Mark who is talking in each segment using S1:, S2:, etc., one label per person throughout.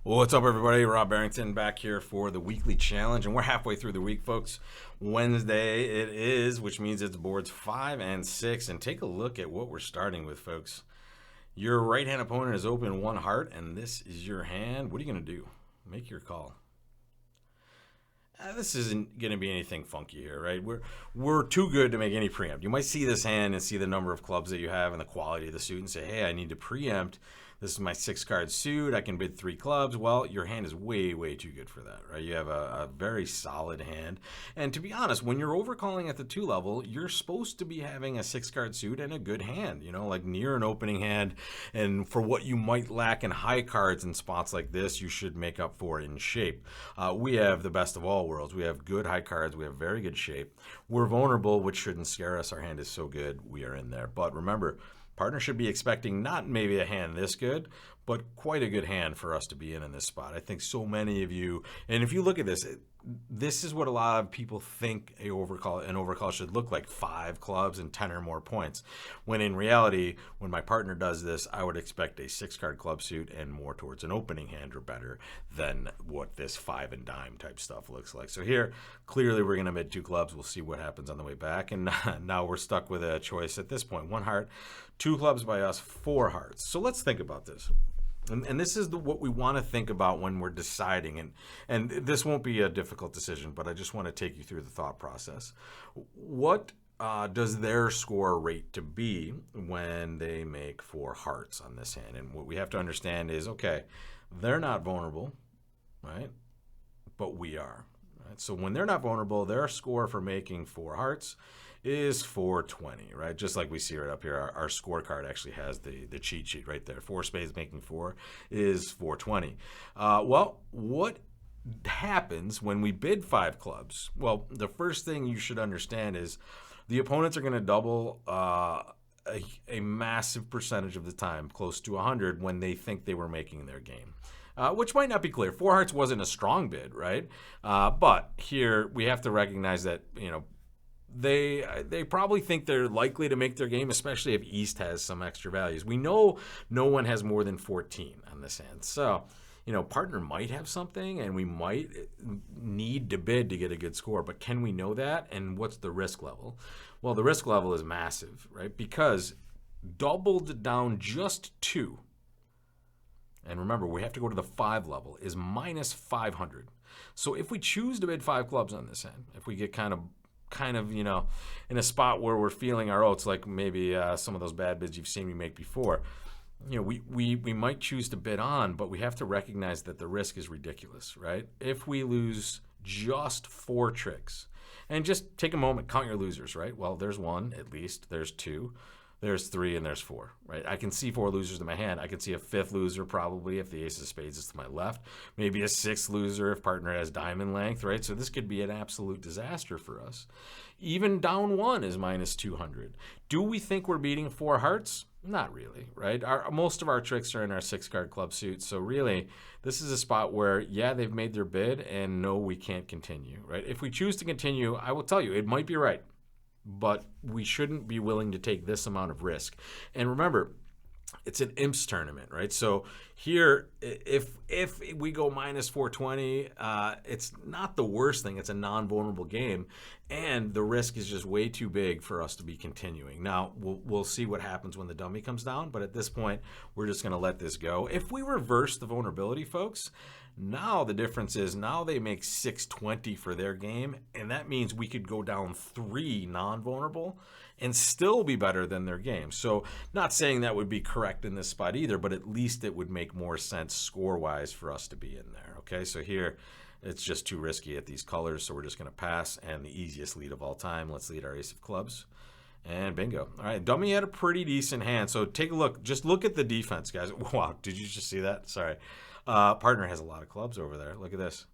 S1: What's up, everybody? Rob Barrington back here for the weekly challenge, and we're halfway through the week, folks. Wednesday it is, which means it's boards 5 and 6. And take a look at what we're starting with, folks. Your right-hand opponent is open one heart, and this is your hand. What are you going to do? Make your call. This isn't going to be anything funky here, right? We're too good to make any preempt. You might see this hand and see the number of clubs that you have and the quality of the suit and say, hey, I need to preempt. This is my 6-card suit. I can bid 3 clubs. Well, your hand is way, way too good for that, right? You have a very solid hand. And to be honest, when you're overcalling at the 2 level, you're supposed to be having a 6-card suit and a good hand, like near an opening hand. And for what you might lack in high cards in spots like this, you should make up for it in shape. We have the best of all worlds. We have good high cards. We have very good shape. We're vulnerable, which shouldn't scare us. Our hand is so good, we are in there. But remember, partner should be expecting not maybe a hand this good, but quite a good hand for us to be in this spot. I think so many of you, and if you look at this, this is what a lot of people think an overcall should look like: 5 clubs and 10 or more points. When in reality, when my partner does this, I would expect a 6-card club suit and more towards an opening hand or better than what this 5 and dime type stuff looks like. So here, clearly we're going to mid 2 clubs. We'll see what happens on the way back. And now we're stuck with a choice at this point: 1 heart, 2 clubs by us, 4 hearts. So let's think about this. And this is what we want to think about when we're deciding. And this won't be a difficult decision, but I just want to take you through the thought process. What does their score rate to be when they make 4 hearts on this hand? And what we have to understand is, okay, they're not vulnerable, right? But we are. Right? So when they're not vulnerable, their score for making 4 hearts is 420, right? Just like we see right up here, our scorecard actually has the cheat sheet right there. 4 spades making 4 is 420. Well, what happens when we bid 5 clubs? Well, the first thing you should understand is the opponents are going to double a massive percentage of the time, close to 100, when they think they were making their game. Which might not be clear. 4 hearts wasn't a strong bid, right? But here we have to recognize that, they probably think they're likely to make their game, especially if East has some extra values. We know no one has more than 14 on this hand. So, partner might have something, and we might need to bid to get a good score. But can we know that? And what's the risk level? Well, the risk level is massive, right? Because doubled down just 2, and remember, we have to go to the 5 level, is minus 500. So if we choose to bid 5 clubs on this hand, if we get kind of, in a spot where we're feeling our oats, like maybe some of those bad bids you've seen me make before, we might choose to bid on, but we have to recognize that the risk is ridiculous, right? If we lose just 4 tricks, and just take a moment, count your losers, right? Well, there's 1 at least, there's 2, there's 3, and there's 4, right? I can see 4 losers in my hand. I can see a 5th loser probably if the ace of spades is to my left. Maybe a 6th loser if partner has diamond length, right? So this could be an absolute disaster for us. Even down 1 is minus 200. Do we think we're beating 4 hearts? Not really, right? Most of our tricks are in our 6-card club suit. So really, this is a spot where, yeah, they've made their bid, and no, we can't continue, right? If we choose to continue, I will tell you, it might be right, but we shouldn't be willing to take this amount of risk. And remember, it's an imps tournament, right? So here, if we go minus 420, it's not the worst thing. It's a non-vulnerable game, and the risk is just way too big for us to be continuing. Now, we'll see what happens when the dummy comes down, but at this point, we're just going to let this go. If we reverse the vulnerability, folks, now the difference is now they make 620 for their game, and that means we could go down 3 non-vulnerable and still be better than their game. So not saying that would be correct in this spot either, but at least it would make more sense score-wise for us to be in there, okay? So here, it's just too risky at these colors, so we're just going to pass, and the easiest lead of all time, let's lead our ace of clubs. And bingo. All right, dummy had a pretty decent hand, so take a look. Just look at the defense, guys. Wow, did you just see that? Sorry. Partner has a lot of clubs over there. Look at this.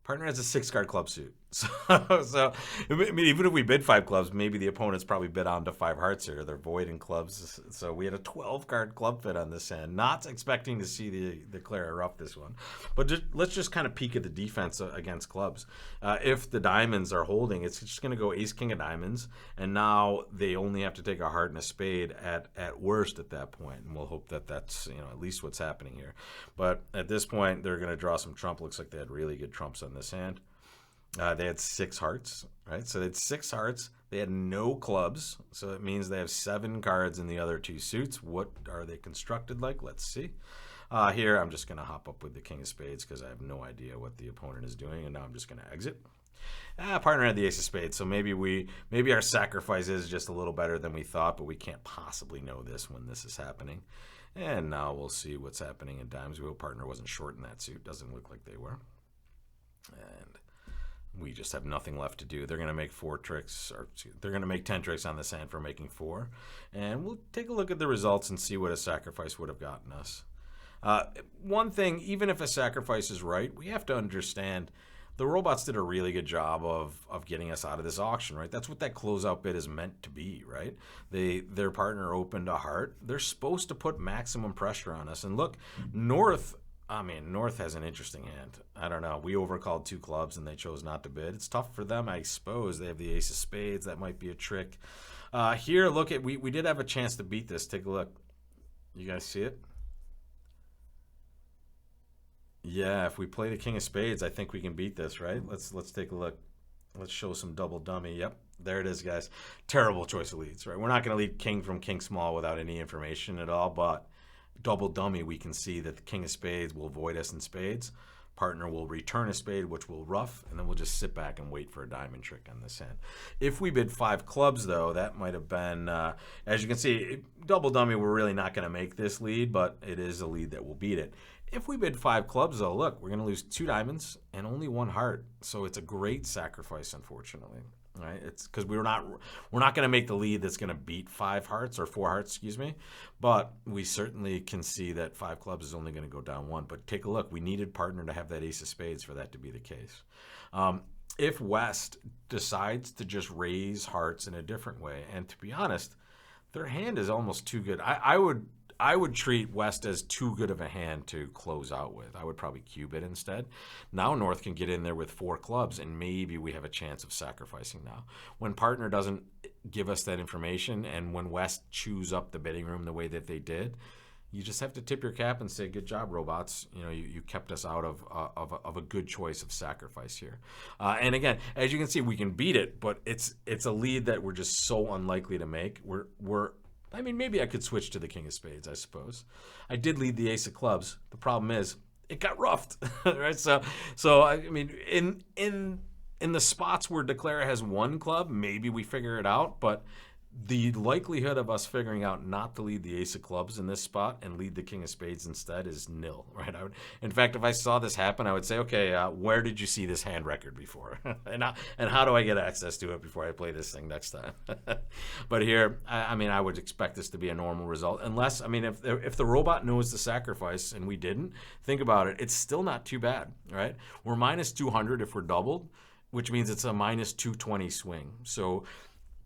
S1: Partner has a 6-card club suit. So, so I mean, even if we bid 5 clubs, maybe the opponents probably bid on to 5 hearts here. They're voiding clubs. So we had a 12-card club fit on this hand. Not expecting to see the Clara Ruff this one. But let's just kind of peek at the defense against clubs. If the diamonds are holding, it's just going to go ace, king of diamonds. And now they only have to take a heart and a spade at worst at that point. And we'll hope that that's, at least what's happening here. But at this point, they're going to draw some trump. Looks like they had really good trumps on this hand. They had 6 hearts, right? So they had 6 hearts. They had no clubs. So it means they have 7 cards in the other 2 suits. What are they constructed like? Let's see. Here, I'm just going to hop up with the king of spades because I have no idea what the opponent is doing. And now I'm just going to exit. Partner had the ace of spades. So maybe our sacrifice is just a little better than we thought, but we can't possibly know this when this is happening. And now we'll see what's happening in dimes wheel. Partner wasn't short in that suit. Doesn't look like they were. And we just have nothing left to do. They're going to make 4 tricks, or they're going to make 10 tricks on this hand for making 4. And we'll take a look at the results and see what a sacrifice would have gotten us. One thing, even if a sacrifice is right, we have to understand the robots did a really good job of getting us out of this auction, right? That's what that closeout bid is meant to be, right? Their partner opened a heart. They're supposed to put maximum pressure on us. And look, North has an interesting hand. I don't know. We overcalled 2 clubs and they chose not to bid. It's tough for them, I suppose. They have the ace of spades. That might be a trick. Here, look at we did have a chance to beat this. Take a look. You guys see it? Yeah, if we play the king of spades, I think we can beat this, right? Let's take a look. Let's show some double dummy. Yep, there it is, guys. Terrible choice of leads, right? We're not going to lead king from king small without any information at all, but double dummy, we can see that the king of spades will void us in spades. Partner will return a spade, which will ruff, and then we'll just sit back and wait for a diamond trick on this hand. If we bid 5 clubs, though, that might have been, as you can see, double dummy, we're really not going to make this lead, but it is a lead that will beat it. If we bid 5 clubs, though, look, we're going to lose 2 diamonds and only 1 heart. So it's a great sacrifice, unfortunately. Right? It's because we're not going to make the lead that's going to beat 5 hearts or 4 hearts, excuse me. But we certainly can see that 5 clubs is only going to go down 1. But take a look. We needed partner to have that ace of spades for that to be the case. If West decides to just raise hearts in a different way, and to be honest, their hand is almost too good. I would treat West as too good of a hand to close out with. I would probably cube it instead. Now North can get in there with 4 clubs, and maybe we have a chance of sacrificing now. When partner doesn't give us that information, and when West chews up the bidding room the way that they did, you just have to tip your cap and say, good job, robots. You kept us out of a good choice of sacrifice here. And again, as you can see, we can beat it, but it's a lead that we're just so unlikely to make. Maybe I could switch to the king of spades, I suppose. I did lead the ace of clubs. The problem is it got ruffed, right? So in the spots where Declara has 1 club, maybe we figure it out, but the likelihood of us figuring out not to lead the ace of clubs in this spot and lead the king of spades instead is nil, right? In fact, if I saw this happen, I would say, okay, where did you see this hand record before? and how do I get access to it before I play this thing next time? But here, I would expect this to be a normal result, unless, if the robot knows the sacrifice and we didn't, think about it, it's still not too bad, right? We're minus 200 if we're doubled, which means it's a minus 220 swing. So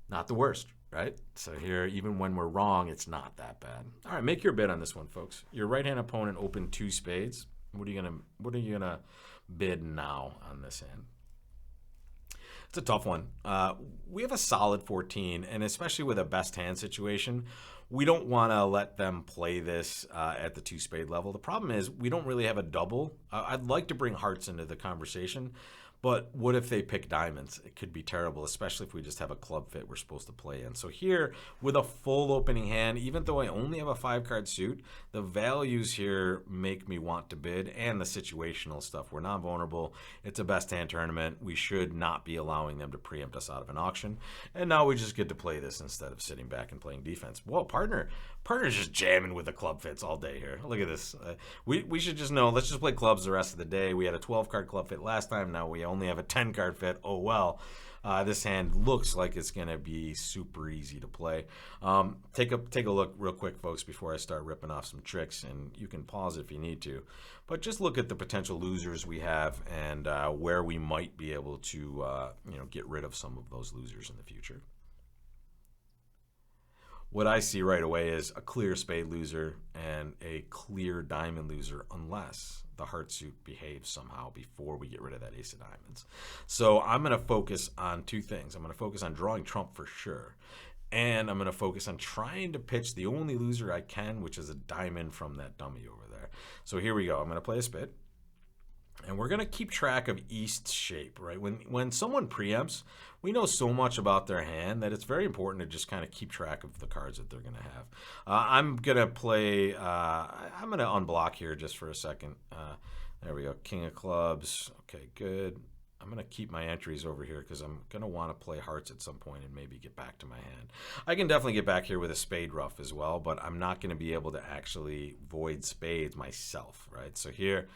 S1: not the worst. Right? So here, even when we're wrong, it's not that bad. All right, make your bid on this one, folks. Your right-hand opponent opened 2 spades. What are you gonna bid now on this hand? It's a tough one. We have a solid 14, and especially with a best hand situation, we don't want to let them play this at the 2 spade level. The problem is we don't really have a double. I'd like to bring hearts into the conversation, but what if they pick diamonds? It could be terrible, especially if we just have a club fit we're supposed to play in. So here, with a full opening hand, even though I only have a 5-card suit, the values here make me want to bid, and the situational stuff. We're not vulnerable. It's a best hand tournament. We should not be allowing them to preempt us out of an auction. And now we just get to play this instead of sitting back and playing defense. Whoa, partner's just jamming with the club fits all day here. Look at this. We should just know, let's just play clubs the rest of the day. We had a 12-card club fit last time. Now we only only have a 10 card fit. Oh well. This hand looks like it's going to be super easy to play. Take a look real quick, folks, before I start ripping off some tricks, and you can pause if you need to. But just look at the potential losers we have and where we might be able to get rid of some of those losers in the future. What I see right away is a clear spade loser and a clear diamond loser, unless the heart suit behaves somehow before we get rid of that ace of diamonds. So I'm going to focus on two things. I'm going to focus on drawing trump for sure, and I'm going to focus on trying to pitch the only loser I can, which is a diamond from that dummy over there. So here we go. I'm going to play a spade. And we're going to keep track of East's shape, right? When someone preempts, we know so much about their hand that it's very important to just kind of keep track of the cards that they're going to have. I'm going to play, I'm going to unblock here just for a second. There we go, king of clubs. Okay, good. I'm going to keep my entries over here because I'm going to want to play hearts at some point and maybe get back to my hand. I can definitely get back here with a spade ruff as well, but I'm not going to be able to actually void spades myself, right? So here,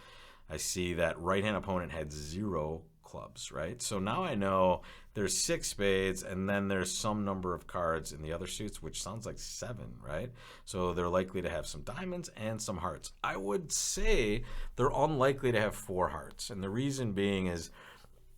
S1: I see that right-hand opponent had 0 clubs, right? So now I know there's 6 spades, and then there's some number of cards in the other suits, which sounds like 7, right? So they're likely to have some diamonds and some hearts. I would say they're unlikely to have 4 hearts, and the reason being is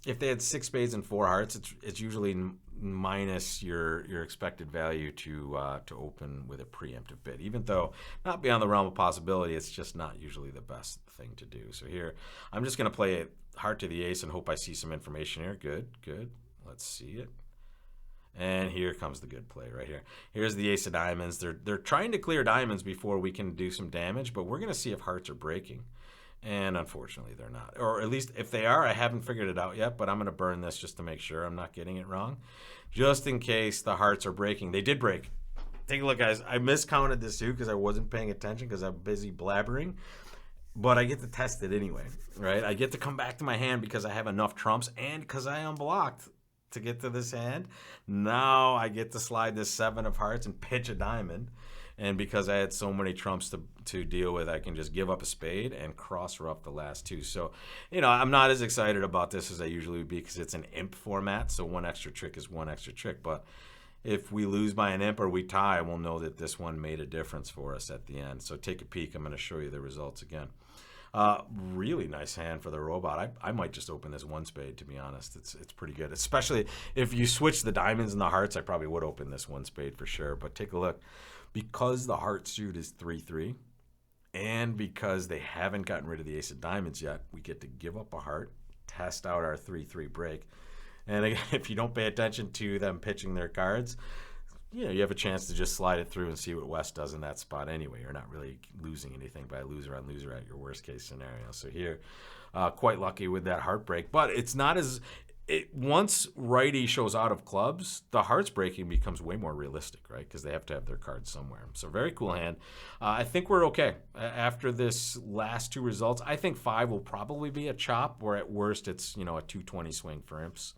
S1: if they had 6 spades and 4 hearts, it's usually minus your expected value to open with a preemptive bid. Even though not beyond the realm of possibility, it's just not usually the best thing to do. So here, I'm just going to play it heart to the ace and hope I see some information here. Good, good. Let's see it. And here comes the good play right here. Here's the ace of diamonds. They're trying to clear diamonds before we can do some damage, but we're going to see if hearts are breaking. And unfortunately, they're not. Or at least if they are, I haven't figured it out yet, but I'm going to burn this just to make sure I'm not getting it wrong. Just in case the hearts are breaking. They did break. Take a look, guys. I miscounted this too because I wasn't paying attention because I'm busy blabbering. But I get to test it anyway, right? I get to come back to my hand because I have enough trumps and because I unblocked to get to this hand. Now I get to slide this 7 of hearts and pitch a diamond. And because I had so many trumps to deal with, I can just give up a spade and cross ruff the last 2. So, I'm not as excited about this as I usually would be because it's an imp format. So 1 extra trick is 1 extra trick. But if we lose by an imp or we tie, we'll know that this one made a difference for us at the end. So take a peek. I'm going to show you the results again. Really nice hand for the robot. I might just open this 1 spade, to be honest. It's pretty good, especially if you switch the diamonds and the hearts. I probably would open this 1 spade for sure. But take a look. Because the heart suit is 3-3, and because they haven't gotten rid of the ace of diamonds yet, we get to give up a heart, test out our 3-3 break. And again, if you don't pay attention to them pitching their cards, you have a chance to just slide it through and see what West does in that spot anyway. You're not really losing anything by loser on loser at your worst case scenario. So here, quite lucky with that heartbreak. But it's not as... once righty shows out of clubs, the hearts breaking becomes way more realistic, right? Because they have to have their cards somewhere. So very cool hand. I think we're okay. After this last 2 results, I think 5 will probably be a chop, or at worst it's, a 220 swing for imps.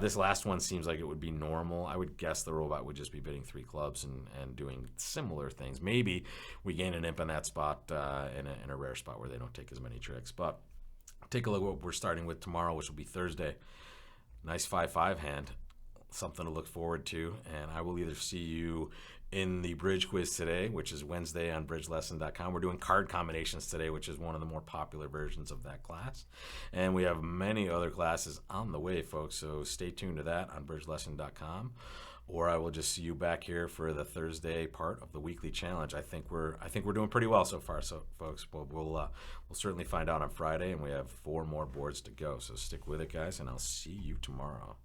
S1: This last one seems like it would be normal. I would guess the robot would just be bidding 3 clubs and doing similar things. Maybe we gain an imp in that spot in a rare spot where they don't take as many tricks. But take a look at what we're starting with tomorrow, which will be Thursday. Nice 5-5 hand, something to look forward to. And I will either see you in the bridge quiz today, which is Wednesday on bridgelesson.com. We're doing card combinations today, which is one of the more popular versions of that class. And we have many other classes on the way, folks. So stay tuned to that on bridgelesson.com. Or I will just see you back here for the Thursday part of the weekly challenge. I think we're doing pretty well so far, so folks. We'll certainly find out on Friday, and we have 4 more boards to go. So stick with it, guys, and I'll see you tomorrow.